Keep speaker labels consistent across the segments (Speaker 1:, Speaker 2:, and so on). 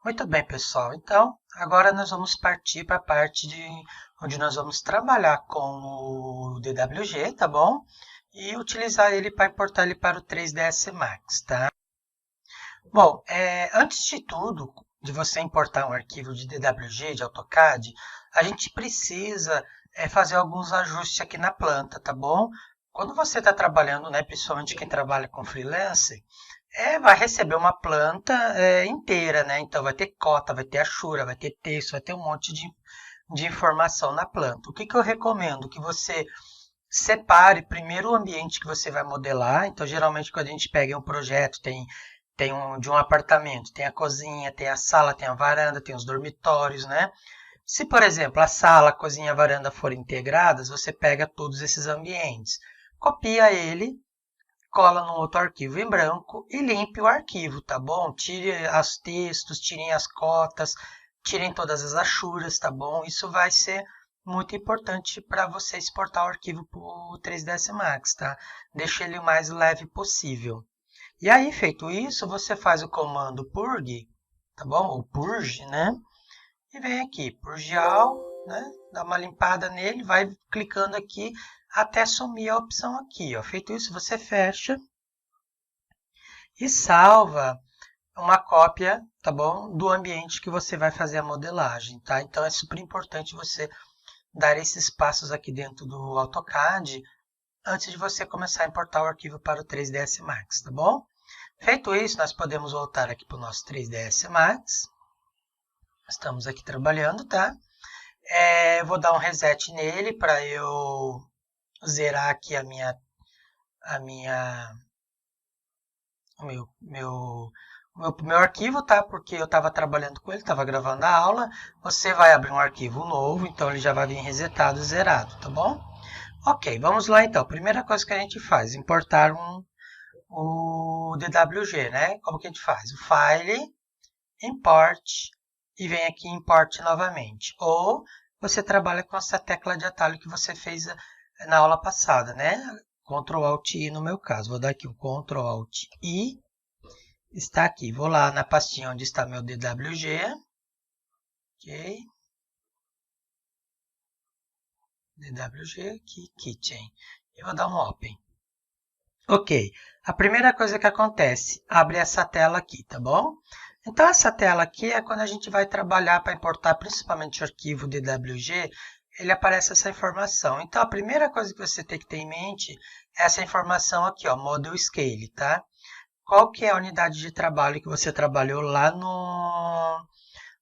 Speaker 1: Muito bem, pessoal. Então, agora nós vamos partir para a parte onde nós vamos trabalhar com o DWG, tá bom? E utilizar ele para importar ele para o 3ds Max, tá? Bom, antes de tudo, de você importar um arquivo de DWG, de AutoCAD, a gente precisa fazer alguns ajustes aqui na planta, tá bom? Quando você está trabalhando, né, principalmente quem trabalha com freelancer, vai receber uma planta inteira, né? Então vai ter cota, vai ter achura, vai ter texto, vai ter um monte de informação na planta. O que, que eu recomendo? Que você separe primeiro o ambiente que você vai modelar. Então, geralmente, quando a gente pega um projeto, tem de um apartamento, tem a cozinha, tem a sala, tem a varanda, tem os dormitórios, né? Se, por exemplo, a sala, a cozinha e a varanda forem integradas, você pega todos esses ambientes, copia ele, cola num outro arquivo em branco e limpe o arquivo, tá bom? Tire os textos, tirem as cotas, tirem todas as achuras, tá bom? Isso vai ser muito importante para você exportar o arquivo para o 3ds Max, tá? Deixe ele o mais leve possível. E aí, feito isso, você faz o comando purge, tá bom? Ou purge, né? E vem aqui, purge all, né? Dá uma limpada nele, vai clicando aqui até sumir a opção aqui, ó. Feito isso, você fecha e salva uma cópia, tá bom? Do ambiente que você vai fazer a modelagem, tá? Então é super importante você dar esses passos aqui dentro do AutoCAD antes de você começar a importar o arquivo para o 3ds Max, tá bom? Feito isso, nós podemos voltar aqui para o nosso 3ds Max. Estamos aqui trabalhando, tá? Vou dar um reset nele para eu zerar aqui o meu arquivo, tá? Porque eu estava trabalhando com ele, estava gravando a aula. Você vai abrir um arquivo novo, então ele já vai vir resetado, zerado, tá bom? Ok, vamos lá então. Primeira coisa que a gente faz, importar o DWG, né? Como que a gente faz? O File, Import, e vem aqui Import novamente. Ou você trabalha com essa tecla de atalho que você fez na aula passada, né? Ctrl Alt I no meu caso. Vou dar aqui um Ctrl Alt I. Está aqui. Vou lá na pastinha onde está meu DWG. Ok. DWG aqui, Kitchen. Eu vou dar um Open. Ok. A primeira coisa que acontece, abre essa tela aqui, tá bom? Então, essa tela aqui é quando a gente vai trabalhar para importar principalmente o arquivo DWG, ele aparece essa informação. Então, a primeira coisa que você tem que ter em mente é essa informação aqui, ó, Model Scale, tá? Qual que é a unidade de trabalho que você trabalhou lá no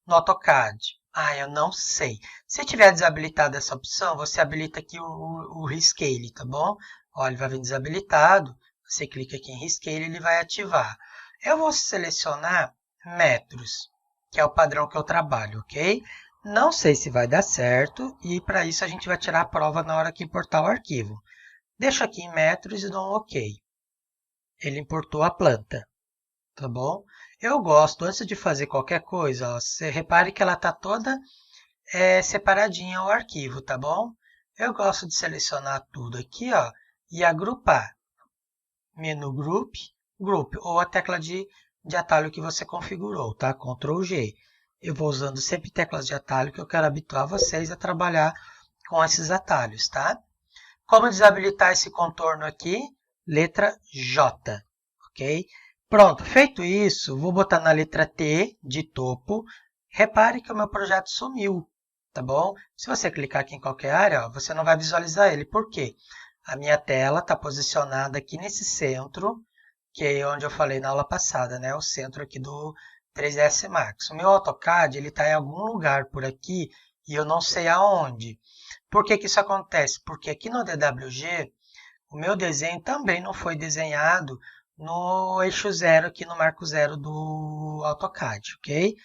Speaker 1: AutoCAD? Ah, eu não sei. Se tiver desabilitada essa opção, você habilita aqui o Rescale, tá bom? Ó, ele vai vir desabilitado. Você clica aqui em Rescale, ele vai ativar. Eu vou selecionar metros, que é o padrão que eu trabalho, ok? Não sei se vai dar certo e para isso a gente vai tirar a prova na hora que importar o arquivo. Deixo aqui em metros e dou um OK. Ele importou a planta, tá bom? Eu gosto, antes de fazer qualquer coisa, ó, você repare que ela está toda separadinha o arquivo, tá bom? Eu gosto de selecionar tudo aqui, ó, e agrupar. Menu Group, Group, ou a tecla de atalho que você configurou, tá? Ctrl G. Eu vou usando sempre teclas de atalho que eu quero habituar vocês a trabalhar com esses atalhos, tá? Como desabilitar esse contorno aqui? Letra J, ok? Pronto, feito isso, vou botar na letra T de topo. Repare que o meu projeto sumiu, tá bom? Se você clicar aqui em qualquer área, ó, você não vai visualizar ele. Por quê? A minha tela está posicionada aqui nesse centro, que é onde eu falei na aula passada, né? O centro aqui do 3ds Max. O meu AutoCAD está em algum lugar por aqui e eu não sei aonde. Por que que isso acontece? Porque aqui no DWG, o meu desenho também não foi desenhado no eixo zero, aqui no marco zero do AutoCAD, ok?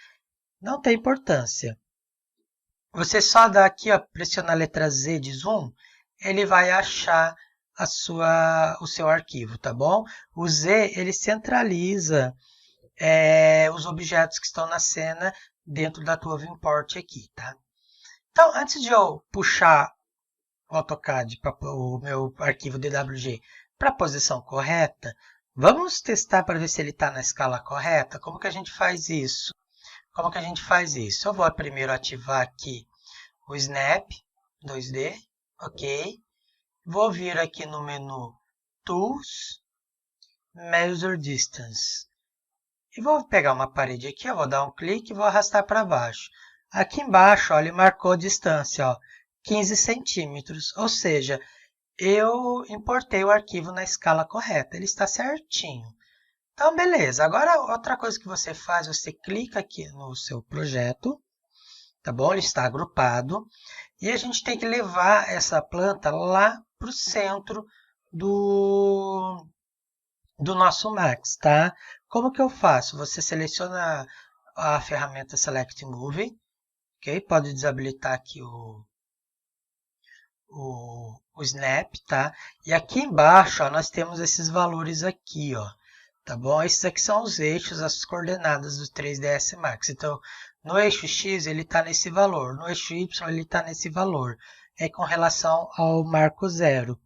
Speaker 1: Não tem importância. Você só dá aqui, ó, pressiona a letra Z de zoom, ele vai achar o seu arquivo, tá bom? O Z, ele centraliza os objetos que estão na cena dentro da tua viewport aqui, tá? Então, antes de eu puxar o AutoCAD para o meu arquivo DWG para a posição correta, vamos testar para ver se ele está na escala correta? Como que a gente faz isso? Como que a gente faz isso? Eu vou primeiro ativar aqui o Snap 2D, ok? Vou vir aqui no menu Tools, Measure Distance. E vou pegar uma parede aqui, vou dar um clique e vou arrastar para baixo. Aqui embaixo, ó, ele marcou a distância, ó, 15 centímetros, ou seja, eu importei o arquivo na escala correta, ele está certinho. Então, beleza. Agora, outra coisa que você faz, você clica aqui no seu projeto, tá bom? Ele está agrupado. E a gente tem que levar essa planta lá para o centro do nosso Max, tá? Como que eu faço? Você seleciona a ferramenta Select Movie, ok? Pode desabilitar aqui o Snap, tá? E aqui embaixo, ó, nós temos esses valores aqui, ó. Tá bom? Esses aqui são os eixos, as coordenadas do 3ds Max. Então, no eixo X ele está nesse valor, no eixo Y ele está nesse valor. É com relação ao marco zero.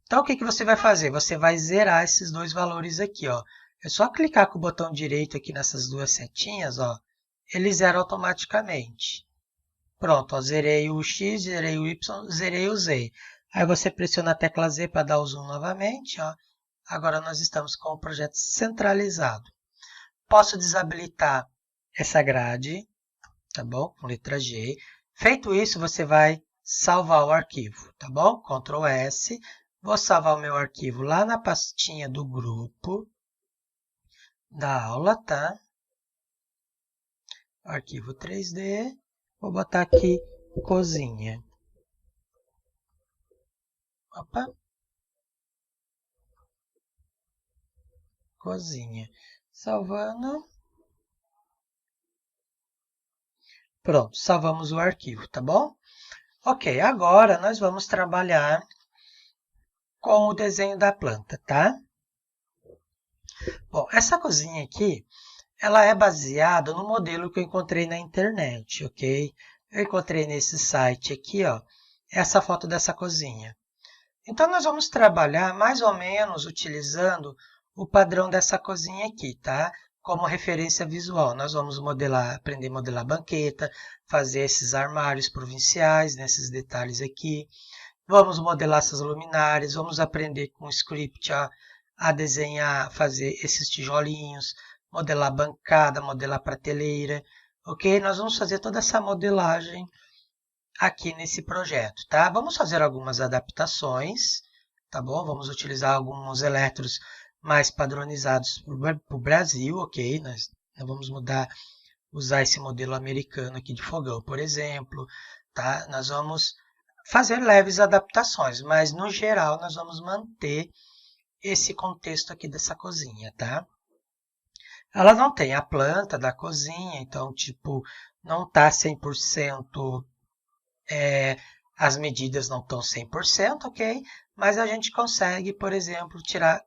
Speaker 1: Então, o que você vai fazer? Você vai zerar esses dois valores aqui, ó. É só clicar com o botão direito aqui nessas duas setinhas, ó. Ele zera automaticamente. Pronto, ó, zerei o X, zerei o Y, zerei o Z. Aí você pressiona a tecla Z para dar o zoom novamente, ó. Agora nós estamos com o projeto centralizado. Posso desabilitar essa grade, tá bom? Com letra G. Feito isso, você vai salvar o arquivo, tá bom? Ctrl S. Vou salvar o meu arquivo lá na pastinha do grupo da aula, tá? Arquivo 3D. Vou botar aqui cozinha. Opa. Cozinha. Salvando. Pronto, salvamos o arquivo, tá bom? Ok, agora nós vamos trabalhar com o desenho da planta, tá? Bom, essa cozinha aqui, ela é baseada no modelo que eu encontrei na internet, ok? Eu encontrei nesse site aqui, ó, essa foto dessa cozinha. Então, nós vamos trabalhar mais ou menos utilizando o padrão dessa cozinha aqui, tá? Como referência visual. Nós vamos modelar, aprender a modelar banqueta, fazer esses armários provinciais, nesses detalhes aqui. Vamos modelar essas luminárias, vamos aprender com o script a desenhar, fazer esses tijolinhos, modelar bancada, modelar prateleira, ok? Nós vamos fazer toda essa modelagem aqui nesse projeto, tá? Vamos fazer algumas adaptações, tá bom? Vamos utilizar alguns eletros mais padronizados para o Brasil, ok? Nós vamos usar esse modelo americano aqui de fogão, por exemplo, tá? Nós vamos fazer leves adaptações, mas no geral nós vamos manter esse contexto aqui dessa cozinha, tá? Ela não tem a planta da cozinha, então, tipo, não tá 100%, as medidas não estão 100%, ok? Mas a gente consegue, por exemplo, tirar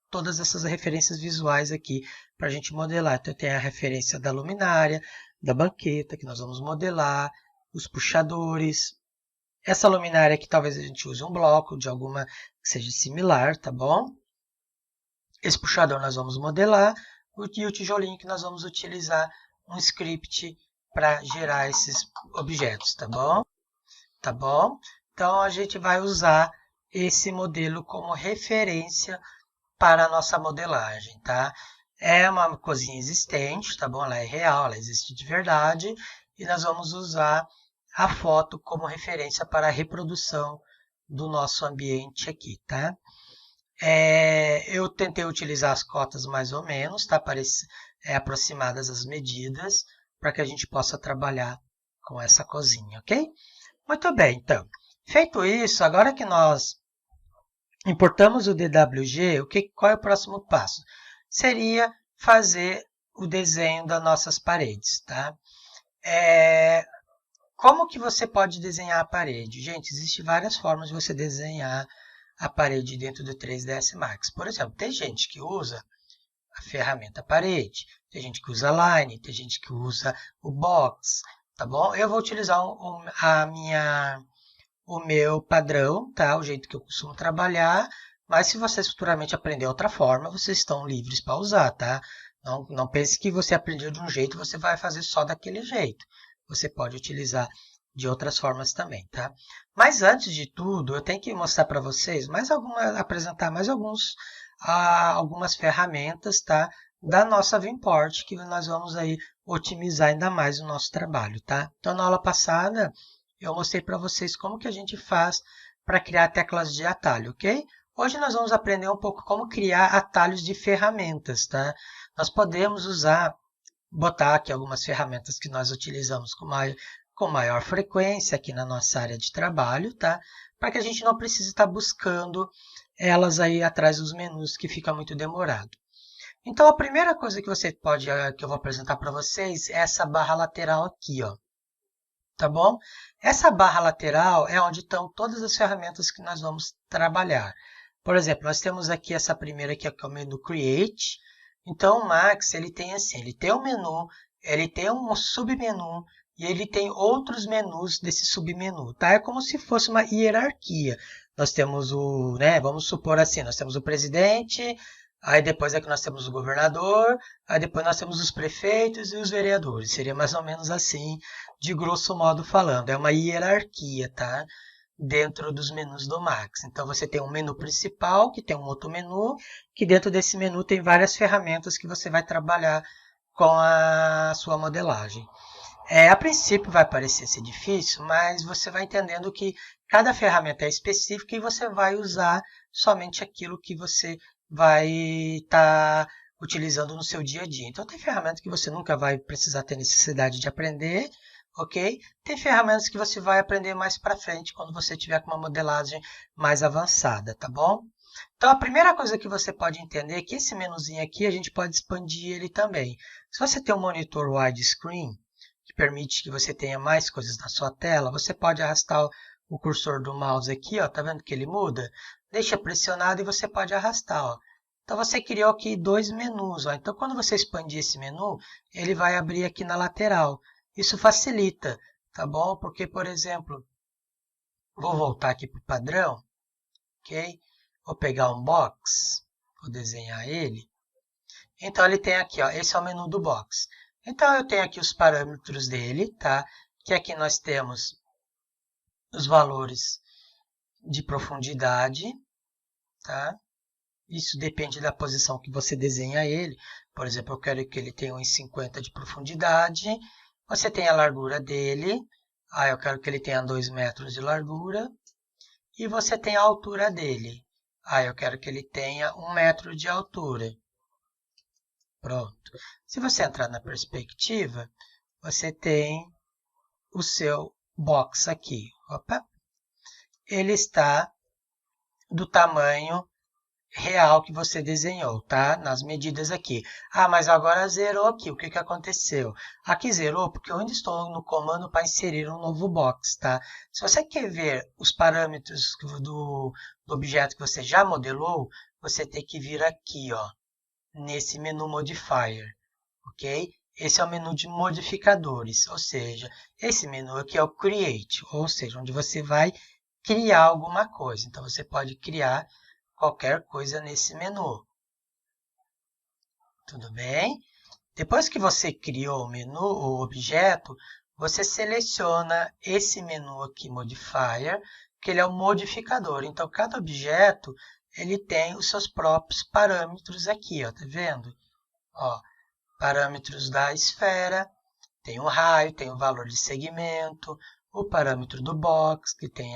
Speaker 1: todas essas referências visuais aqui para a gente modelar. Então, tem a referência da luminária, da banqueta, que nós vamos modelar, os puxadores. Essa luminária aqui, talvez a gente use um bloco de alguma que seja similar, tá bom? Esse puxador nós vamos modelar e o tijolinho que nós vamos utilizar um script para gerar esses objetos, tá bom? Tá bom? Então, a gente vai usar esse modelo como referência para a nossa modelagem, tá? É uma cozinha existente, tá bom? Ela é real, ela existe de verdade, e nós vamos usar a foto como referência para a reprodução do nosso ambiente aqui, tá? Eu tentei utilizar as cotas mais ou menos, tá? Aproximadas as medidas, para que a gente possa trabalhar com essa cozinha, ok? Muito bem, então. Feito isso, agora que nós importamos o DWG, qual é o próximo passo? Seria fazer o desenho das nossas paredes, tá? Como que você pode desenhar a parede? Gente, existem várias formas de você desenhar a parede dentro do 3ds Max. Por exemplo, tem gente que usa a ferramenta parede, tem gente que usa line, tem gente que usa o box, tá bom? Eu vou utilizar o meu padrão, tá? O jeito que eu costumo trabalhar, mas se vocês futuramente aprender outra forma, vocês estão livres para usar, tá? Não pense que você aprendeu de um jeito e você vai fazer só daquele jeito. Você pode utilizar de outras formas também, tá? Mas antes de tudo, eu tenho que mostrar para vocês apresentar mais algumas ferramentas, tá? Da nossa Vimport, que nós vamos aí otimizar ainda mais o nosso trabalho, tá? Então, na aula passada, eu mostrei para vocês como que a gente faz para criar teclas de atalho, ok? Hoje nós vamos aprender um pouco como criar atalhos de ferramentas, tá? Nós podemos botar aqui algumas ferramentas que nós utilizamos com maior frequência aqui na nossa área de trabalho, tá? Para que a gente não precise estar buscando elas aí atrás dos menus, que fica muito demorado. Então, a primeira coisa que que eu vou apresentar para vocês é essa barra lateral aqui, ó. Tá bom? Essa barra lateral é onde estão todas as ferramentas que nós vamos trabalhar. Por exemplo, nós temos aqui essa primeira aqui, que é o menu Create. Então, o Max, ele tem assim, ele tem um menu, ele tem um submenu e ele tem outros menus desse submenu, tá? É como se fosse uma hierarquia. Nós temos vamos supor assim, nós temos o presidente, aí depois aqui nós temos o governador, aí depois nós temos os prefeitos e os vereadores. Seria mais ou menos assim, de grosso modo falando. É uma hierarquia, tá? Dentro dos menus do Max. Então, você tem um menu principal, que tem um outro menu, que dentro desse menu tem várias ferramentas que você vai trabalhar com a sua modelagem. A princípio vai parecer ser difícil, mas você vai entendendo que cada ferramenta é específica e você vai usar somente aquilo que você vai estar utilizando no seu dia a dia. Então, tem ferramentas que você nunca vai precisar ter necessidade de aprender, ok? Tem ferramentas que você vai aprender mais para frente quando você tiver com uma modelagem mais avançada, tá bom? Então, a primeira coisa que você pode entender é que esse menuzinho aqui, a gente pode expandir ele também. Se você tem um monitor widescreen, que permite que você tenha mais coisas na sua tela, você pode arrastar o cursor do mouse aqui, ó, tá vendo que ele muda? Deixa pressionado e você pode arrastar, ó. Então, você criou aqui dois menus, ó. Então, quando você expandir esse menu, ele vai abrir aqui na lateral. Isso facilita, tá bom? Porque, por exemplo, vou voltar aqui para o padrão, ok? Vou pegar um box, vou desenhar ele. Então, ele tem aqui, ó, esse é o menu do box. Então, eu tenho aqui os parâmetros dele, tá? Que aqui nós temos os valores de profundidade, tá? Isso depende da posição que você desenha ele. Por exemplo, eu quero que ele tenha 1,50 de profundidade. Você tem a largura dele. Eu quero que ele tenha 2 metros de largura. E você tem a altura dele. Eu quero que ele tenha 1 metro de altura. Pronto. Se você entrar na perspectiva, você tem o seu box aqui. Opa. Ele está do tamanho real que você desenhou, tá? Nas medidas aqui. Mas agora zerou aqui. O que que aconteceu? Aqui zerou porque eu ainda estou no comando para inserir um novo box, tá? Se você quer ver os parâmetros do objeto que você já modelou, você tem que vir aqui, ó, nesse menu Modifier, ok? Esse é o menu de modificadores, ou seja, esse menu aqui é o Create, ou seja, onde você vai criar alguma coisa. Então, você pode criar qualquer coisa nesse menu. Tudo bem? Depois que você criou o menu, o objeto, você seleciona esse menu aqui, Modifier, que ele é o modificador. Então, cada objeto ele tem os seus próprios parâmetros aqui, ó, tá vendo? Ó, parâmetros da esfera, tem o raio, tem o valor de segmento, o parâmetro do box, que tem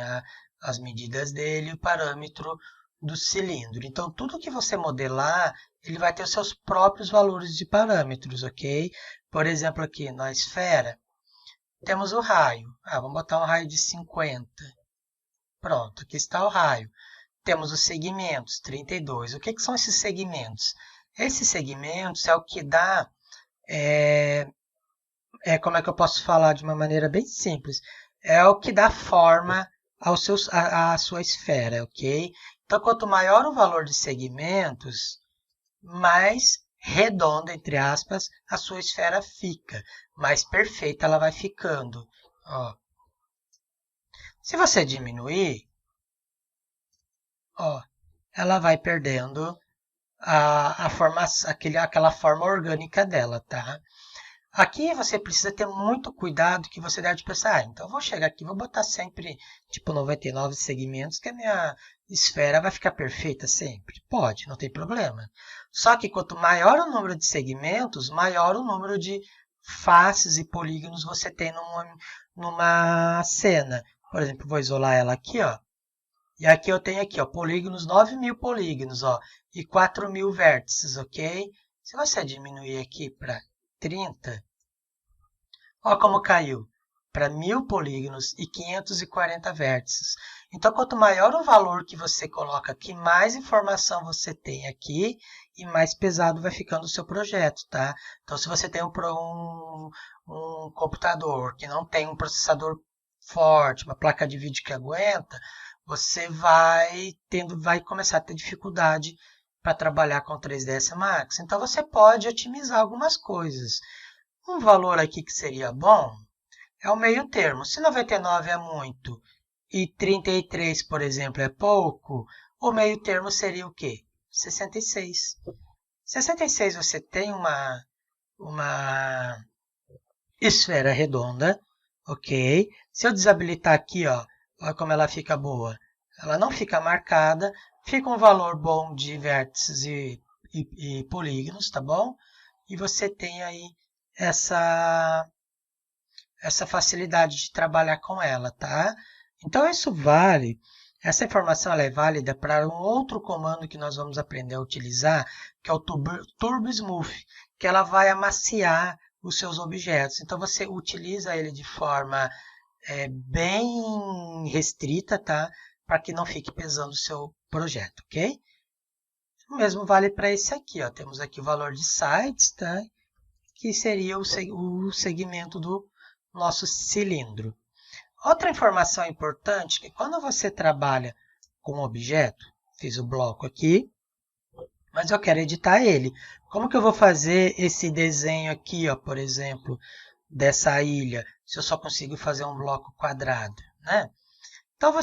Speaker 1: as medidas dele, e o parâmetro do cilindro. Então, tudo que você modelar, ele vai ter os seus próprios valores de parâmetros, ok? Por exemplo, aqui na esfera, temos o raio. Vamos botar um raio de 50. Pronto, aqui está o raio. Temos os segmentos, 32. O que são esses segmentos? Esses segmentos é o que dá... como é que eu posso falar de uma maneira bem simples? É o que dá forma à sua esfera, ok? Então, quanto maior o valor de segmentos, mais redonda, entre aspas, a sua esfera fica. Mais perfeita ela vai ficando. Ó. Se você diminuir, ó, ela vai perdendo aquela forma orgânica dela, tá? Aqui você precisa ter muito cuidado que você deve pensar, então eu vou chegar aqui, vou botar sempre tipo 99 segmentos, que a minha esfera vai ficar perfeita sempre. Pode, não tem problema. Só que quanto maior o número de segmentos, maior o número de faces e polígonos você tem numa cena. Por exemplo, vou isolar ela aqui, ó. E aqui eu tenho aqui, ó, polígonos, 9.000 polígonos, ó, e 4.000 vértices, ok? Se você diminuir aqui para 30, ó como caiu, para 1.000 polígonos e 540 vértices. Então, quanto maior o valor que você coloca aqui, mais informação você tem aqui e mais pesado vai ficando o seu projeto, tá? Então, se você tem um computador que não tem um processador forte, uma placa de vídeo que aguenta, você vai começar a ter dificuldade para trabalhar com 3ds Max. Então, você pode otimizar algumas coisas. Um valor aqui que seria bom é o meio termo. Se 99 é muito e 33, por exemplo, é pouco, o meio termo seria o quê? 66. 66 você tem uma esfera redonda, ok? Se eu desabilitar aqui, ó, olha como ela fica boa. Ela não fica marcada, fica um valor bom de vértices e polígonos, tá bom? E você tem aí essa facilidade de trabalhar com ela, tá? Então, essa informação ela é válida para um outro comando que nós vamos aprender a utilizar, que é o Turbo Smooth, que ela vai amaciar os seus objetos. Então, você utiliza ele de forma bem restrita, tá? Para que não fique pesando o seu projeto, ok? O mesmo vale para esse aqui, ó. Temos aqui o valor de sites, tá? Que seria o segmento do nosso cilindro. Outra informação importante é que quando você trabalha com um objeto, fiz o bloco aqui, mas eu quero editar ele. Como que eu vou fazer esse desenho aqui, ó, por exemplo, dessa ilha, se eu só consigo fazer um bloco quadrado, né? Então,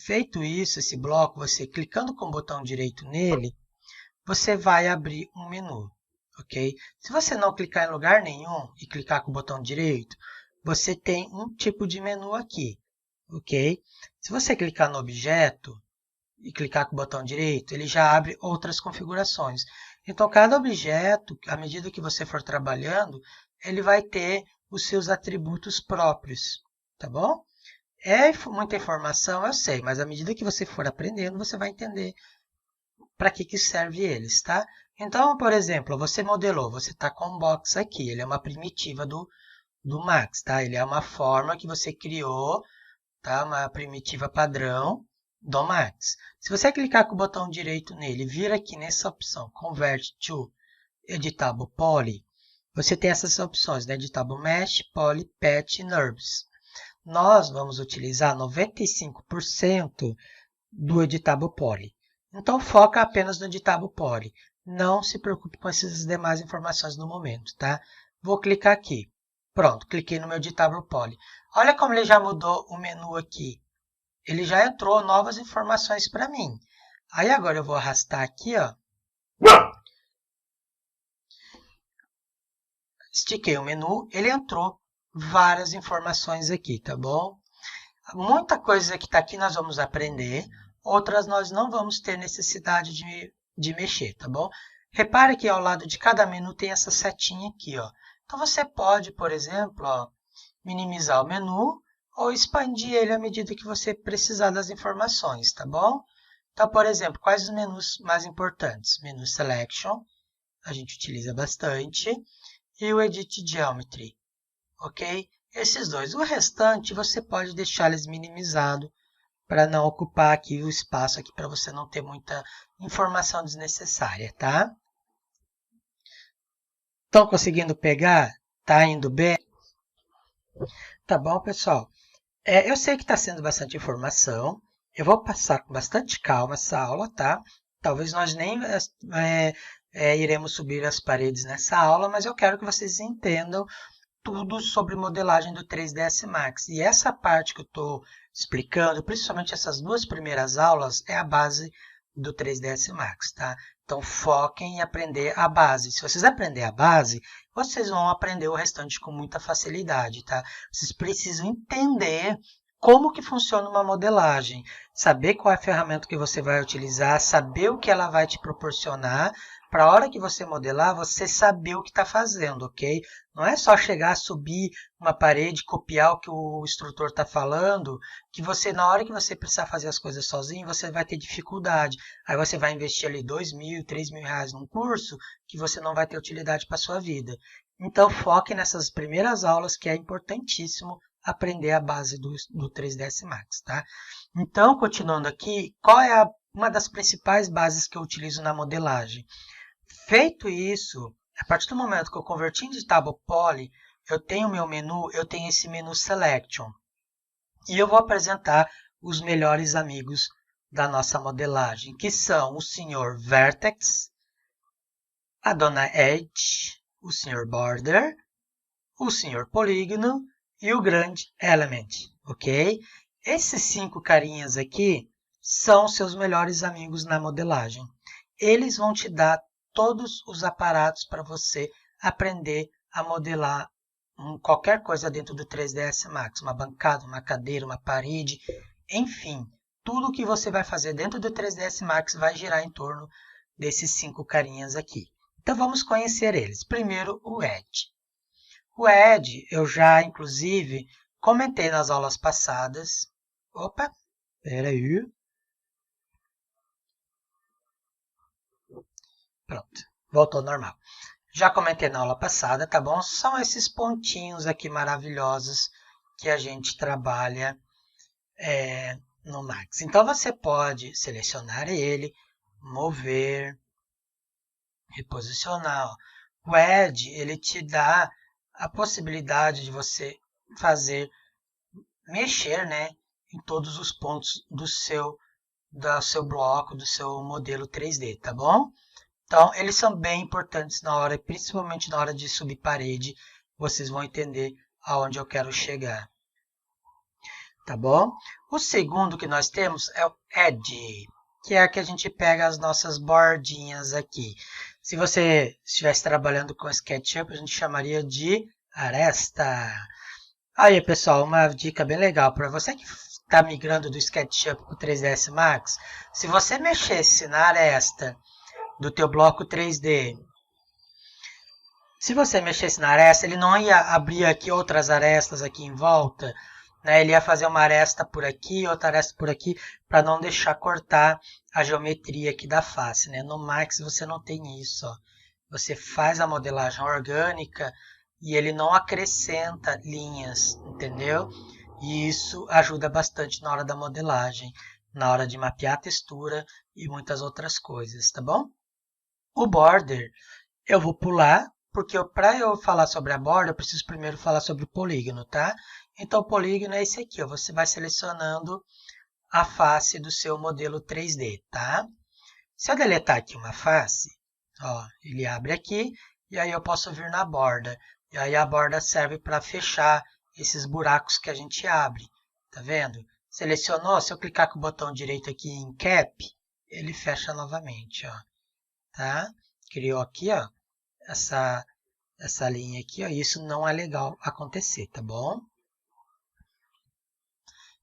Speaker 1: feito isso, esse bloco, você clicando com o botão direito nele, você vai abrir um menu, ok? Se você não clicar em lugar nenhum e clicar com o botão direito, você tem um tipo de menu aqui, ok? Se você clicar no objeto e clicar com o botão direito, ele já abre outras configurações. Então, cada objeto, à medida que você for trabalhando, ele vai ter os seus atributos próprios, tá bom? É muita informação, eu sei, mas à medida que você for aprendendo, você vai entender para que serve eles, tá? Então, por exemplo, você modelou, você está com um box aqui, ele é uma primitiva do Max, tá? Ele é uma forma que você criou, tá? Uma primitiva padrão do Max. Se você clicar com o botão direito nele, vir aqui nessa opção, Convert to Editable Poly, você tem essas opções, né? Editable Mesh, Poly, Patch e NURBS. Nós vamos utilizar 95% do Editable Poly. Então, foca apenas no Editable Poly. Não se preocupe com essas demais informações no momento, tá? Vou clicar aqui. Pronto, cliquei no meu Editable Poly. Olha como ele já mudou o menu aqui. Ele já entrou novas informações para mim. Aí agora eu vou arrastar aqui, ó. Estiquei o menu, ele entrou várias informações aqui, tá bom? Muita coisa que está aqui nós vamos aprender, outras nós não vamos ter necessidade de mexer, tá bom? Repare que ao lado de cada menu tem essa setinha aqui, ó. Então, você pode, por exemplo, ó, minimizar o menu ou expandir ele à medida que você precisar das informações, tá bom? Então, por exemplo, quais os menus mais importantes? Menu Selection, a gente utiliza bastante, e o Edit Geometry, ok? Esses dois. O restante, você pode deixar eles minimizados para não ocupar aqui o espaço aqui para você não ter muita informação desnecessária, tá? Estão conseguindo pegar? Tá indo bem? Tá bom, pessoal? Eu sei que está sendo bastante informação. Eu vou passar com bastante calma essa aula, tá? Talvez nós nem iremos subir as paredes nessa aula, mas eu quero que vocês entendam tudo sobre modelagem do 3ds Max. E essa parte que eu estou explicando, principalmente essas duas primeiras aulas, é a base do 3ds Max, tá? Então, foquem em aprender a base. Se vocês aprenderem a base, vocês vão aprender o restante com muita facilidade, tá? Vocês precisam entender como que funciona uma modelagem, saber qual é a ferramenta que você vai utilizar, saber o que ela vai te proporcionar, para a hora que você modelar, você saber o que está fazendo, ok? Não é só chegar, subir uma parede, copiar o que o instrutor está falando, que você, na hora que você precisar fazer as coisas sozinho, você vai ter dificuldade. Aí você vai investir ali R$2.000, R$3.000 num curso que você não vai ter utilidade para a sua vida. Então, foque nessas primeiras aulas, que é importantíssimo aprender a base do 3ds Max, tá? Então, continuando aqui, qual é uma das principais bases que eu utilizo na modelagem? Feito isso, a partir do momento que eu converti em Editable Poly, eu tenho meu menu, eu tenho esse menu Selection. E eu vou apresentar os melhores amigos da nossa modelagem, que são o Sr. Vertex, a Dona Edge, o Sr. Border, o Sr. Polígono e o grande Element, ok? Esses 5 carinhas aqui são seus melhores amigos na modelagem. Eles vão te dar todos os aparatos para você aprender a modelar qualquer coisa dentro do 3ds Max. Uma bancada, uma cadeira, uma parede, enfim. Tudo que você vai fazer dentro do 3ds Max vai girar em torno desses 5 carinhas aqui. Então vamos conhecer eles. Primeiro, o Edge. O Edge eu já, inclusive, comentei nas aulas passadas. Opa, peraí. Pronto, voltou ao normal. Já comentei na aula passada, tá bom? São esses pontinhos aqui maravilhosos que a gente trabalha no Max. Então, você pode selecionar ele, mover, reposicionar. O Edge, ele te dá a possibilidade de você mexer, né, em todos os pontos do seu bloco, do seu modelo 3D, tá bom? Então, eles são bem importantes na hora, principalmente na hora de subir parede, vocês vão entender aonde eu quero chegar. Tá bom? O segundo que nós temos é o Edge, que é a que a gente pega as nossas bordinhas aqui. Se você estivesse trabalhando com SketchUp, a gente chamaria de aresta. Aí, pessoal, uma dica bem legal para você que está migrando do SketchUp para o 3ds Max. Se você mexesse na aresta do teu bloco 3D. Se você mexesse na aresta, ele não ia abrir aqui outras arestas aqui em volta, né? Ele ia fazer uma aresta por aqui, outra aresta por aqui, para não deixar cortar a geometria aqui da face, né? No Max você não tem isso, ó. Você faz a modelagem orgânica e ele não acrescenta linhas, entendeu? E isso ajuda bastante na hora da modelagem, na hora de mapear a textura e muitas outras coisas, tá bom? O border eu vou pular, porque para eu falar sobre a borda, eu preciso primeiro falar sobre o polígono, tá? Então, o polígono é esse aqui, ó. Você vai selecionando a face do seu modelo 3D, tá? Se eu deletar aqui uma face, ó, ele abre aqui, e aí eu posso vir na borda. E aí a borda serve para fechar esses buracos que a gente abre, tá vendo? Selecionou, se eu clicar com o botão direito aqui em Cap, ele fecha novamente, ó. Tá? Criou aqui, ó, essa linha aqui, ó, isso não é legal acontecer, tá bom?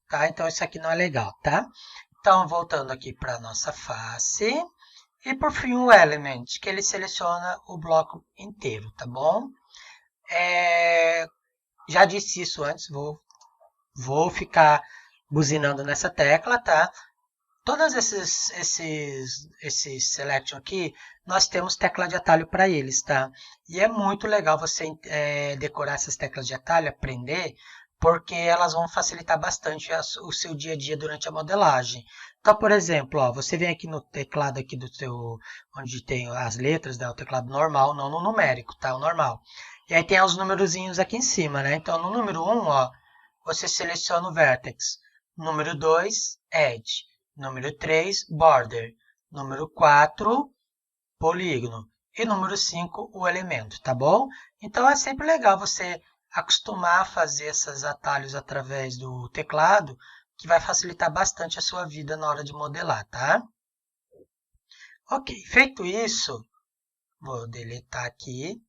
Speaker 1: Tá? Então, isso aqui não é legal, tá? Então, voltando aqui para nossa face. E, por fim, o Element, que ele seleciona o bloco inteiro, tá bom? Já disse isso antes, vou ficar buzinando nessa tecla, tá? Todos esses selection aqui, nós temos tecla de atalho para eles, tá? E é muito legal você decorar essas teclas de atalho, aprender, porque elas vão facilitar bastante o seu dia a dia durante a modelagem. Então, por exemplo, ó, você vem aqui no teclado aqui do seu, onde tem as letras, né, o teclado normal, não no numérico, tá? O normal. E aí tem os numerozinhos aqui em cima, né? Então, no número 1, ó, você seleciona o Vertex. Número 2, Edge. Número 3, Border. Número 4, Polígono. E número 5, o elemento, tá bom? Então, é sempre legal você acostumar a fazer esses atalhos através do teclado, que vai facilitar bastante a sua vida na hora de modelar, tá? Ok, feito isso, vou deletar aqui.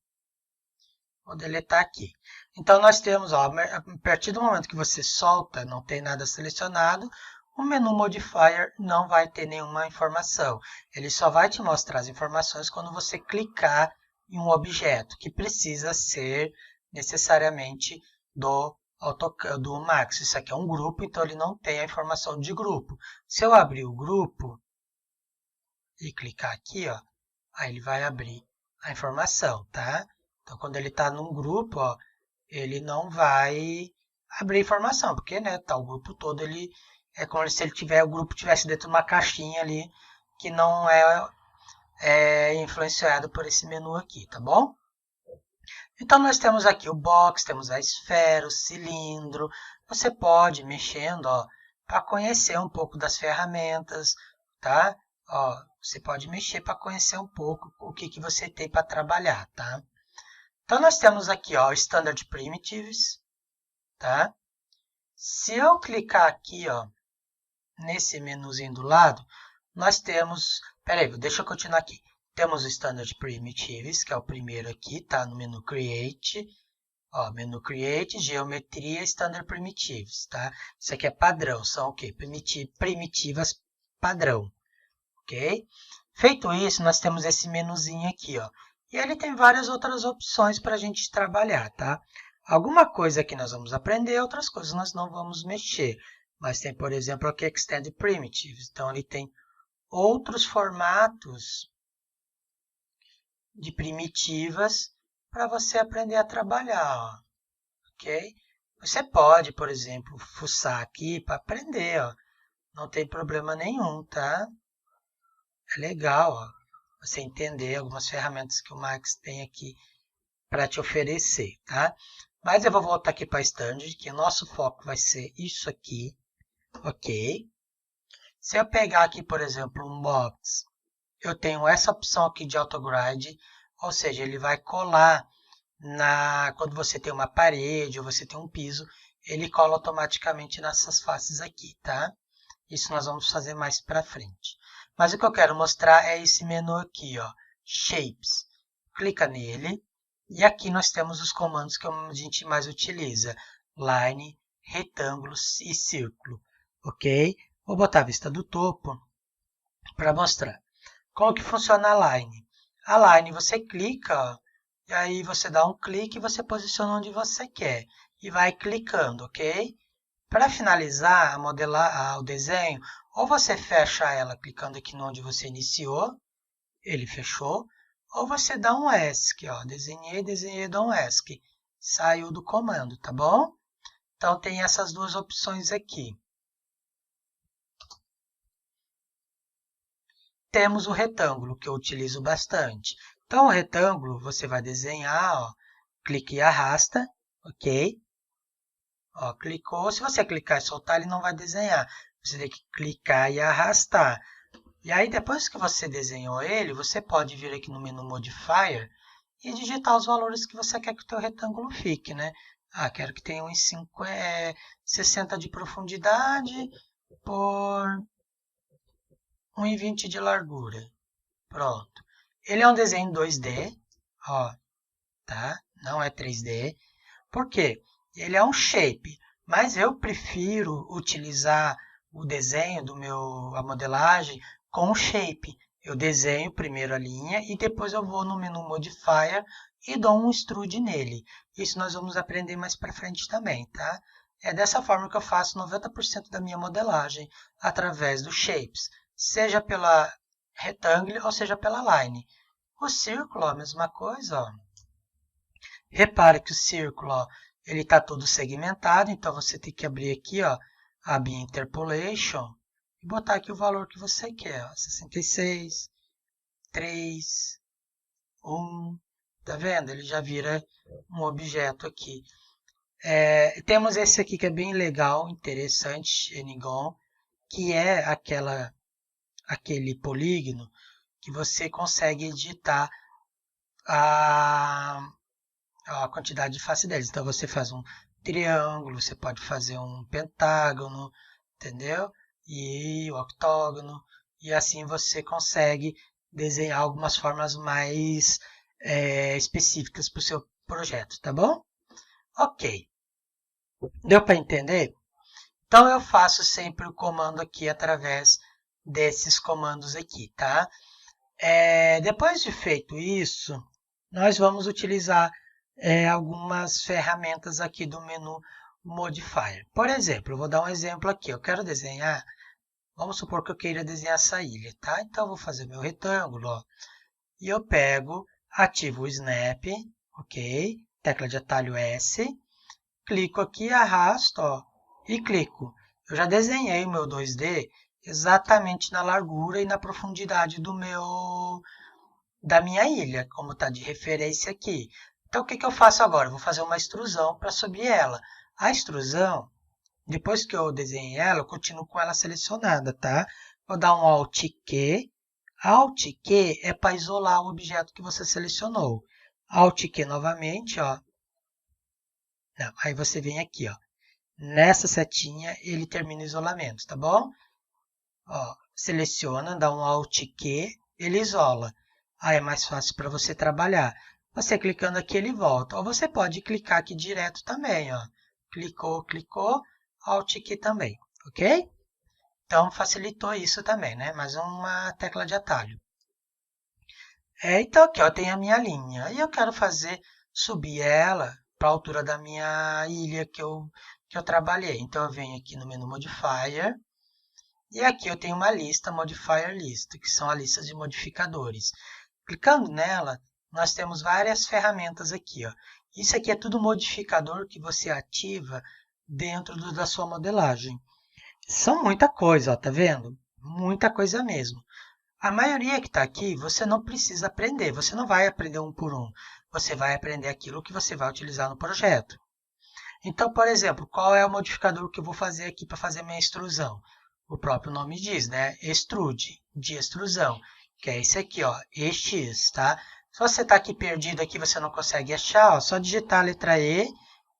Speaker 1: Vou deletar aqui. Então, nós temos, ó, a partir do momento que você solta, não tem nada selecionado, o menu Modifier não vai ter nenhuma informação. Ele só vai te mostrar as informações quando você clicar em um objeto, que precisa ser necessariamente do Max. Isso aqui é um grupo, então ele não tem a informação de grupo. Se eu abrir o grupo e clicar aqui, ó, aí ele vai abrir a informação, tá? Então, quando ele está num grupo, ó, ele não vai abrir informação, porque, né, tá o grupo todo, ele é como se o grupo tivesse dentro de uma caixinha ali, que não é influenciado por esse menu aqui, tá bom? Então, nós temos aqui o box, temos a esfera, o cilindro. Você pode ir mexendo, ó, para conhecer um pouco das ferramentas, tá? Ó, você pode mexer para conhecer um pouco o que você tem para trabalhar, tá? Então, nós temos aqui, ó, Standard Primitives, tá? Se eu clicar aqui, ó, nesse menuzinho do lado, nós temos... Peraí, deixa eu continuar aqui. Temos o Standard Primitives, que é o primeiro aqui, tá? No menu Create. Ó, menu Create, Geometria, Standard Primitives, tá? Isso aqui é padrão, são o quê? Primitivas padrão, ok? Feito isso, nós temos esse menuzinho aqui, ó. E ele tem várias outras opções para a gente trabalhar, tá? Alguma coisa que nós vamos aprender, outras coisas nós não vamos mexer. Mas tem, por exemplo, aqui Extend Primitives. Então, ele tem outros formatos de primitivas para você aprender a trabalhar, ó, ok? Você pode, por exemplo, fuçar aqui para aprender, ó. Não tem problema nenhum, tá? É legal, ó, você entender algumas ferramentas que o Max tem aqui para te oferecer, tá? Mas eu vou voltar aqui para a Standard, que o nosso foco vai ser isso aqui, ok? Se eu pegar aqui, por exemplo, um box, eu tenho essa opção aqui de AutoGrade, ou seja, ele vai colar quando você tem uma parede ou você tem um piso, ele cola automaticamente nessas faces aqui, tá? Isso nós vamos fazer mais para frente. Mas o que eu quero mostrar é esse menu aqui, ó, Shapes. Clica nele e aqui nós temos os comandos que a gente mais utiliza, Line, retângulo e círculo, ok? Vou botar a vista do topo para mostrar. Como que funciona a Line? A Line você clica, ó, e aí você dá um clique e você posiciona onde você quer. E vai clicando, ok? Para finalizar a modelar o desenho, ou você fecha ela clicando aqui onde você iniciou, ele fechou, ou você dá um ESC, ó, desenhei, dá um ESC. Saiu do comando, tá bom? Então tem essas duas opções aqui. Temos o retângulo, que eu utilizo bastante. Então, o retângulo, você vai desenhar, ó, clique e arrasta, ok? Ó, clicou, se você clicar e soltar, ele não vai desenhar. Você tem que clicar e arrastar. E aí, depois que você desenhou ele, você pode vir aqui no menu Modifier e digitar os valores que você quer que o teu retângulo fique, né? Ah, quero que tenha uns 60 de profundidade por 1,20 de largura. Pronto. Ele é um desenho 2D, ó, tá? Não é 3D. Por quê? Ele é um shape, mas eu prefiro utilizar o desenho a modelagem com o shape. Eu desenho primeiro a linha e depois eu vou no menu Modifier e dou um extrude nele. Isso nós vamos aprender mais para frente também, tá? É dessa forma que eu faço 90% da minha modelagem, através dos shapes, seja pela retângulo ou seja pela line. O círculo, ó, a mesma coisa, ó. Repare que o círculo, ó, ele está todo segmentado, então você tem que abrir aqui, ó, abrir Interpolation e botar aqui o valor que você quer, ó, 66, 3, 1, tá vendo? Ele já vira um objeto aqui. Temos esse aqui que é bem legal, interessante, Enigon, que é aquele polígono que você consegue editar a quantidade de face deles. Então, você faz um triângulo, você pode fazer um pentágono, entendeu? E o octógono, e assim você consegue desenhar algumas formas mais específicas para o seu projeto, tá bom? Ok. Deu para entender? Então, eu faço sempre o comando aqui através desses comandos aqui, tá? Depois de feito isso, nós vamos utilizar algumas ferramentas aqui do menu Modifier. Por exemplo, eu vou dar um exemplo aqui. Eu quero desenhar, vamos supor que eu queira desenhar essa ilha, tá? Então, eu vou fazer meu retângulo, ó, e eu pego, ativo o Snap, ok? Tecla de atalho S, clico aqui, arrasto, ó, e clico. Eu já desenhei o meu 2D exatamente na largura e na profundidade da minha ilha, como está de referência aqui. Então, o que eu faço agora? Eu vou fazer uma extrusão para subir ela. A extrusão, depois que eu desenhei ela, eu continuo com ela selecionada, tá? Vou dar um Alt Q. Alt Q é para isolar o objeto que você selecionou. Alt Q novamente, ó. Não, aí você vem aqui, ó. Nessa setinha, ele termina o isolamento, tá bom? Ó, seleciona, dá um Alt Q, ele isola. Aí é mais fácil para você trabalhar. Você clicando aqui, ele volta. Ou você pode clicar aqui direto também, ó. Clicou, clicou, Alt Q também, ok? Então, facilitou isso também, né? Mais uma tecla de atalho. Então, aqui, ó, tem a minha linha. E eu quero subir ela para a altura da minha ilha que eu trabalhei. Então, eu venho aqui no menu Modifier. E aqui eu tenho uma lista, Modifier List, que são a lista de modificadores. Clicando nela, nós temos várias ferramentas aqui, ó. Isso aqui é tudo modificador que você ativa dentro da sua modelagem. São muita coisa, ó, tá vendo? Muita coisa mesmo. A maioria que está aqui, você não precisa aprender. Você não vai aprender um por um. Você vai aprender aquilo que você vai utilizar no projeto. Então, por exemplo, qual é o modificador que eu vou fazer aqui para fazer minha extrusão? O próprio nome diz, né? Extrude, de extrusão, que é esse aqui, ó, EX, tá? Se você está aqui perdido aqui, você não consegue achar, ó, só digitar a letra E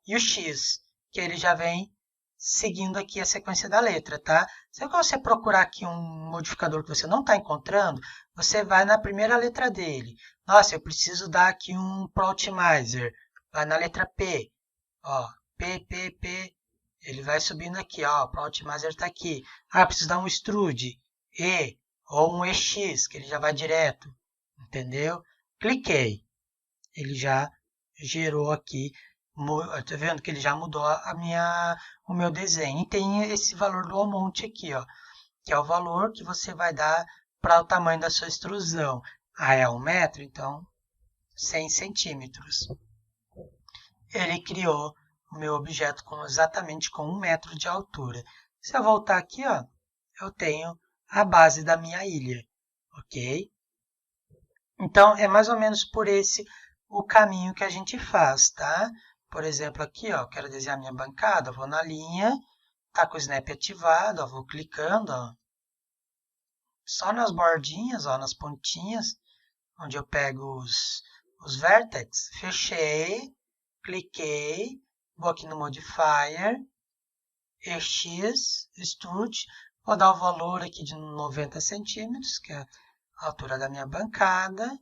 Speaker 1: e o X, que ele já vem seguindo aqui a sequência da letra, tá? Se você procurar aqui um modificador que você não está encontrando, você vai na primeira letra dele. Nossa, eu preciso dar aqui um Pro Optimizer. Vai na letra P, ó, P. Ele vai subindo aqui, ó, o Pro Optimizer está aqui. Ah, preciso dar um extrude, E, ou um EX, que ele já vai direto, entendeu? Cliquei, ele já gerou aqui, tá vendo que ele já mudou o meu desenho. E tem esse valor do monte aqui, ó, que é o valor que você vai dar para o tamanho da sua extrusão. Ah, é 1 metro, então 100 centímetros. Ele criou o meu objeto exatamente com 1 metro de altura. Se eu voltar aqui, ó, eu tenho a base da minha ilha, ok? Então, é mais ou menos por esse o caminho que a gente faz, tá? Por exemplo, aqui, ó, quero desenhar minha bancada, vou na linha, tá com o Snap ativado, ó, vou clicando, ó, só nas bordinhas, ó, nas pontinhas, onde eu pego os vértices, fechei, cliquei, vou aqui no Modifier, EX, Extrude, vou dar o valor aqui de 90 centímetros, que é a altura da minha bancada,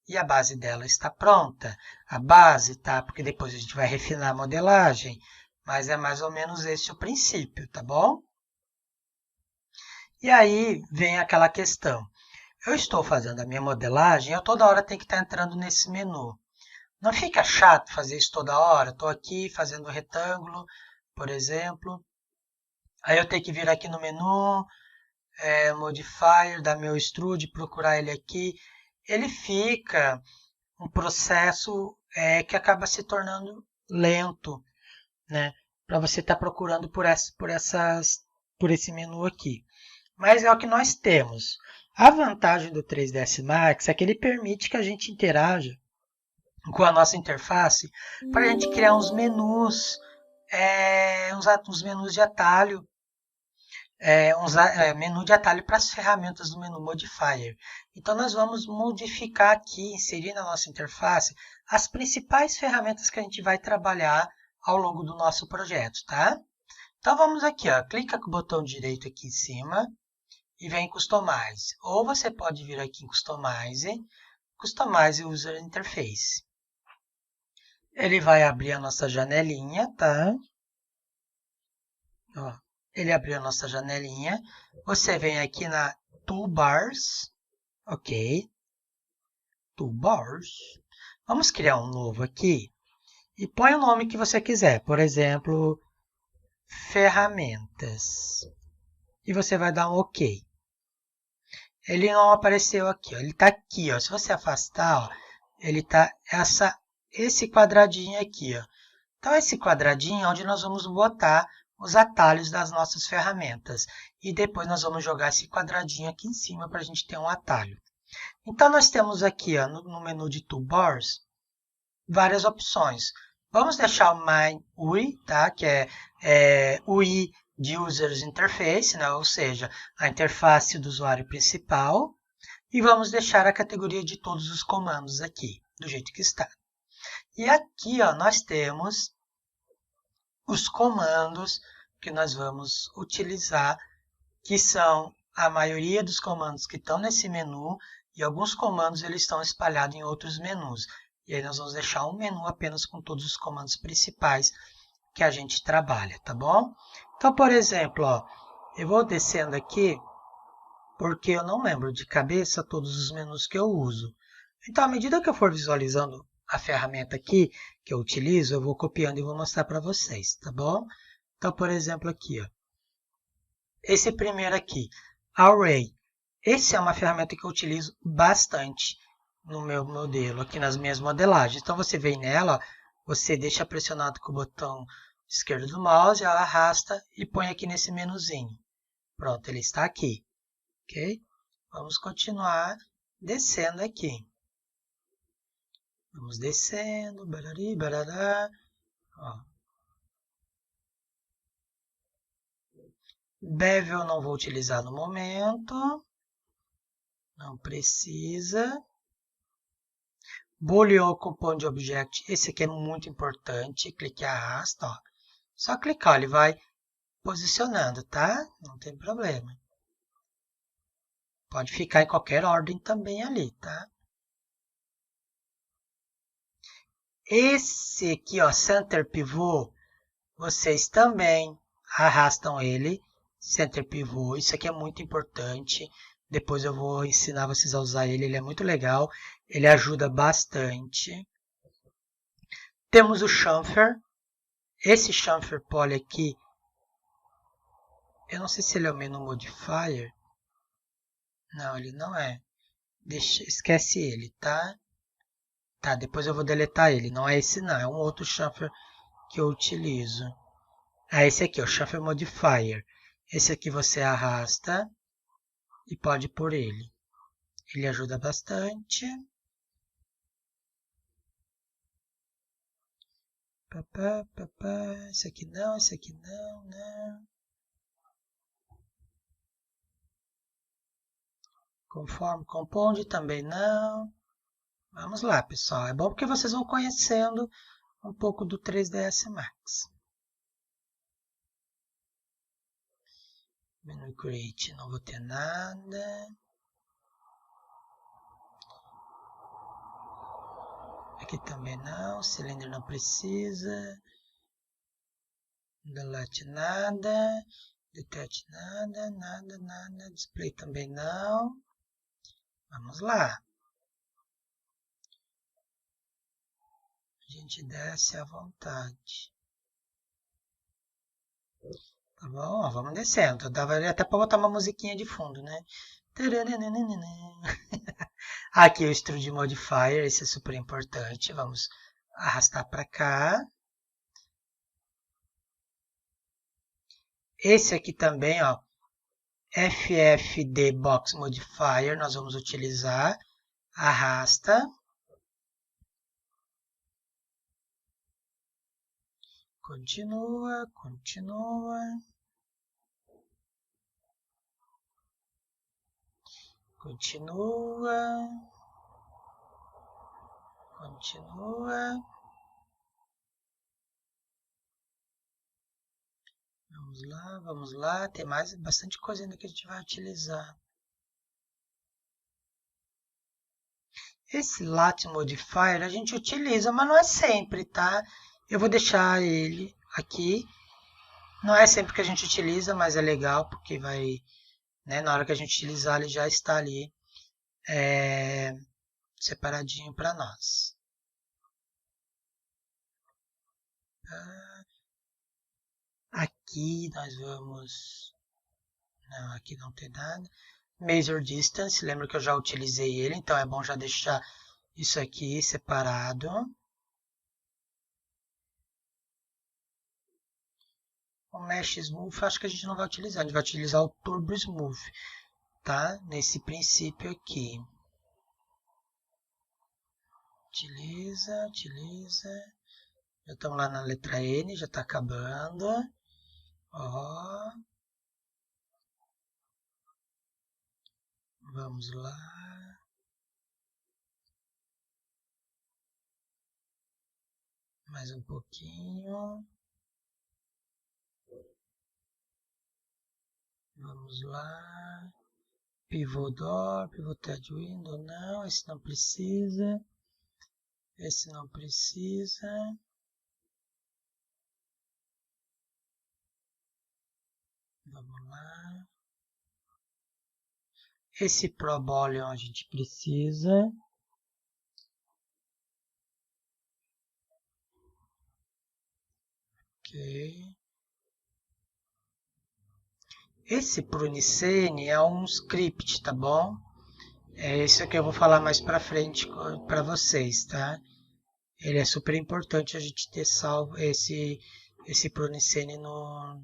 Speaker 1: e a base dela está pronta. A base, tá? Porque depois a gente vai refinar a modelagem, mas é mais ou menos esse o princípio, tá bom? E aí vem aquela questão. Eu estou fazendo a minha modelagem, eu toda hora tenho que estar entrando nesse menu. Não fica chato fazer isso toda hora? Estou aqui fazendo um retângulo, por exemplo. Aí eu tenho que vir aqui no menu, Modifier, dar meu extrude, procurar ele aqui. Ele fica um processo que acaba se tornando lento, né? Para você estar procurando por esse menu aqui. Mas é o que nós temos. A vantagem do 3ds Max é que ele permite que a gente interaja com a nossa interface para a gente criar uns menus, uns menus de atalho, menu de atalho para as ferramentas do menu Modifier. Então, nós vamos modificar aqui, inserir na nossa interface, as principais ferramentas que a gente vai trabalhar ao longo do nosso projeto, tá? Então, vamos aqui, ó, clica com o botão direito aqui em cima e vem em Customize. Ou você pode vir aqui em Customize User Interface. Ele vai abrir a nossa janelinha, tá? Ó, ele abriu a nossa janelinha. Você vem aqui na Toolbars, ok? Toolbars. Vamos criar um novo aqui e põe o nome que você quiser. Por exemplo, ferramentas. E você vai dar um OK. Ele não apareceu aqui, ó. Ele está aqui, ó. Se você afastar, ó, ele está esse quadradinho aqui, ó. Então, esse quadradinho é onde nós vamos botar os atalhos das nossas ferramentas. E depois nós vamos jogar esse quadradinho aqui em cima para a gente ter um atalho. Então, nós temos aqui, ó, no menu de Toolbars, várias opções. Vamos deixar o My UI, tá? Que é UI de Users Interface, né? Ou seja, a interface do usuário principal. E vamos deixar a categoria de todos os comandos aqui, do jeito que está. E aqui, ó, nós temos os comandos que nós vamos utilizar, que são a maioria dos comandos que estão nesse menu, e alguns comandos eles estão espalhados em outros menus. E aí nós vamos deixar um menu apenas com todos os comandos principais que a gente trabalha, tá bom? Então, por exemplo, ó, eu vou descendo aqui, porque eu não lembro de cabeça todos os menus que eu uso. Então, à medida que eu for visualizando a ferramenta aqui que eu utilizo, eu vou copiando e vou mostrar para vocês, tá bom? Então, por exemplo, aqui, ó, esse primeiro aqui, Array. Esse é uma ferramenta que eu utilizo bastante no meu modelo, aqui nas minhas modelagens. Então, você vem nela, você deixa pressionado com o botão esquerdo do mouse, ela arrasta e põe aqui nesse menuzinho. Pronto, ele está aqui. Ok? Vamos continuar descendo aqui. Vamos descendo, barari, barará. Ó. Bevel não vou utilizar no momento. Não precisa. Boolean Compound Object, esse aqui é muito importante. Clique e arrasta, ó. Só clicar, ele vai posicionando, tá? Não tem problema. Pode ficar em qualquer ordem também ali, tá? Esse aqui, ó, Center Pivot, vocês também arrastam ele. Center Pivot, isso aqui é muito importante. Depois eu vou ensinar vocês a usar ele, ele é muito legal. Ele ajuda bastante. Temos o Chamfer. Esse Chamfer Poly aqui, eu não sei se ele é o menu Modifier. Não, ele não é. Esquece ele, tá? Tá, depois eu vou deletar ele. Não é esse não, é um outro Chamfer que eu utilizo. Ah, esse aqui, o Chamfer Modifier. Esse aqui você arrasta e pode pôr ele. Ele ajuda bastante. Esse aqui não, esse aqui não, não. Conforme Compound também não. Vamos lá, pessoal. É bom porque vocês vão conhecendo um pouco do 3ds Max. Menu Create, não vou ter nada. Aqui também não. Cylinder não precisa. Delete nada. Detach nada, nada, nada. Display também não. Vamos lá. A gente desce à vontade. Tá bom? Vamos descendo. Dava até para botar uma musiquinha de fundo, né? Aqui o Extrude Modifier, esse é super importante. Vamos arrastar para cá. Esse aqui também, ó, FFD Box Modifier, nós vamos utilizar. Arrasta. Continua, continua. Continua. Continua. Vamos lá. Tem bastante coisa ainda que a gente vai utilizar. Esse Lat Modifier a gente utiliza, mas não é sempre, tá? Eu vou deixar ele aqui. Não é sempre que a gente utiliza, mas é legal porque vai, né, na hora que a gente utilizar ele já está ali separadinho para nós. Aqui nós vamos... Não, aqui não tem nada. Measure Distance, lembra que eu já utilizei ele, então é bom já deixar isso aqui separado. O Mesh Smooth acho que a gente não vai utilizar, a gente vai utilizar o Turbo Smooth, tá? Nesse princípio aqui. Utiliza. Já estamos lá na letra N, já está acabando. Ó. Vamos lá. Mais um pouquinho. Vamos lá. Pivot Door, Pivoted Window, não, esse não precisa. Esse não precisa. Vamos lá. Esse Pro Boolean a gente precisa. Ok. Esse Prunicene é um script, tá bom? É isso que eu vou falar mais pra frente para vocês, tá? Ele é super importante a gente ter salvo esse Prunicene no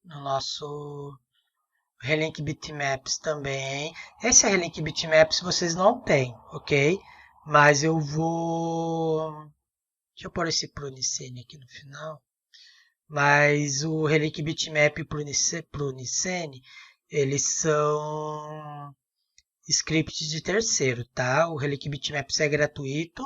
Speaker 1: nosso Relink Bitmaps também. Esse Relink Bitmaps vocês não têm, ok? Mas eu vou... Deixa eu pôr esse Prunicene aqui no final. Mas o Relink Bitmap e o Prunicene, eles são scripts de terceiro, tá? O Relink Bitmaps é gratuito.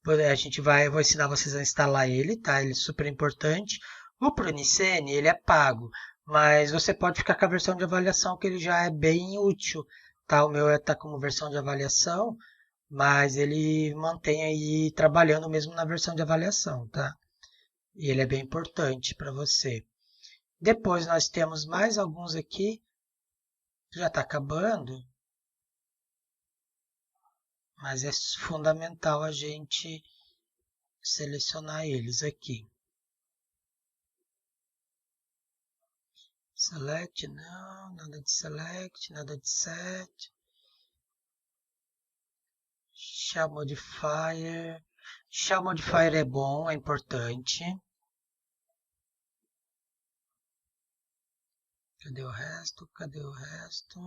Speaker 1: Eu vou ensinar vocês a instalar ele, tá? Ele é super importante. O Prunicene, ele é pago, mas você pode ficar com a versão de avaliação, que ele já é bem útil, tá? O meu está como versão de avaliação, mas ele mantém aí trabalhando mesmo na versão de avaliação, tá? E ele é bem importante para você. Depois nós temos mais alguns aqui, que já está acabando, mas é fundamental a gente selecionar eles aqui. Select, não, nada de select, nada de set. Shell Modifier. Shell Modifier é bom, é importante. Cadê o resto? Cadê o resto?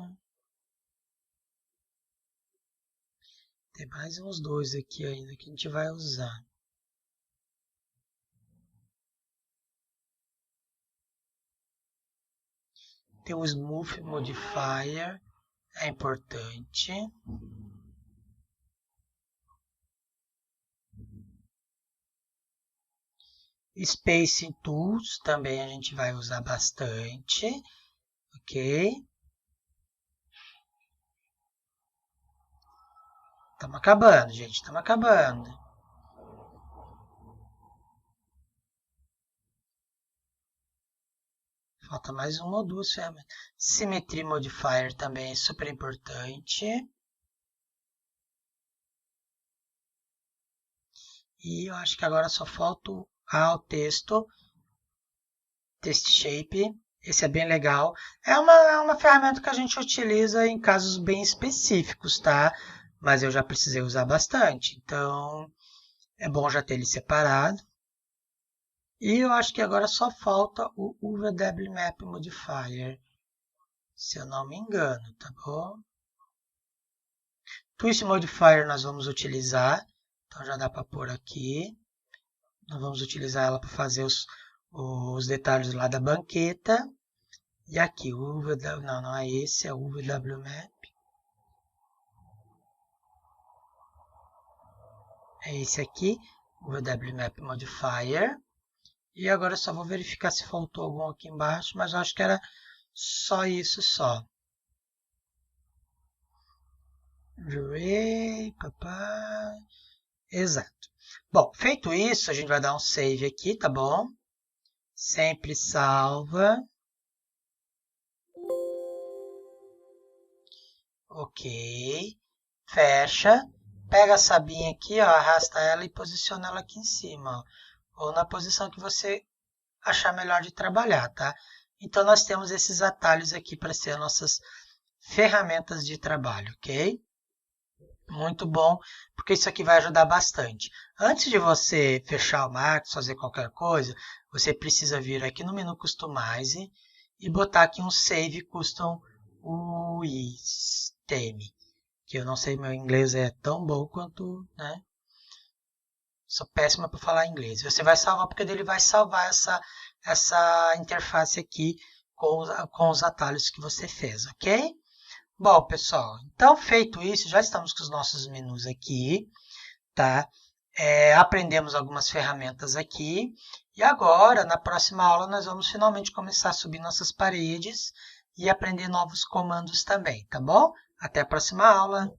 Speaker 1: Tem mais uns dois aqui ainda que a gente vai usar. Tem o Smooth Modifier, é importante. Spacing Tools também a gente vai usar bastante, ok? Estamos acabando, gente, estamos acabando. Falta mais uma ou duas ferramentas. Symmetry Modifier também é super importante. E eu acho que agora só falta o texto, Text Shape. Esse é bem legal. É uma ferramenta que a gente utiliza em casos bem específicos, tá? Mas eu já precisei usar bastante. Então, é bom já ter ele separado. E eu acho que agora só falta o UVWMap Modifier, se eu não me engano, tá bom? Twist Modifier nós vamos utilizar, então já dá para pôr aqui. Nós vamos utilizar ela para fazer os detalhes lá da banqueta. E aqui, o UVW, não é esse, é o UVWMap. É esse aqui, o UVWMap Modifier. E agora eu só vou verificar se faltou algum aqui embaixo, mas eu acho que era só isso só. Array, papai. Exato. Bom, feito isso, a gente vai dar um save aqui, tá bom? Sempre salva. Ok. Fecha. Pega a sabinha aqui, ó, arrasta ela e posiciona ela aqui em cima, ó, ou na posição que você achar melhor de trabalhar, tá? Então, nós temos esses atalhos aqui para ser nossas ferramentas de trabalho, ok? Muito bom, porque isso aqui vai ajudar bastante. Antes de você fechar o Max, fazer qualquer coisa, você precisa vir aqui no menu Customize e botar aqui um Save Custom Theme, que eu não sei, meu inglês é tão bom quanto, né? Sou péssima para falar inglês. Você vai salvar porque ele vai salvar essa interface aqui com os atalhos que você fez, ok? Bom, pessoal, então feito isso, já estamos com os nossos menus aqui, tá? Aprendemos algumas ferramentas aqui. E agora, na próxima aula, nós vamos finalmente começar a subir nossas paredes e aprender novos comandos também, tá bom? Até a próxima aula!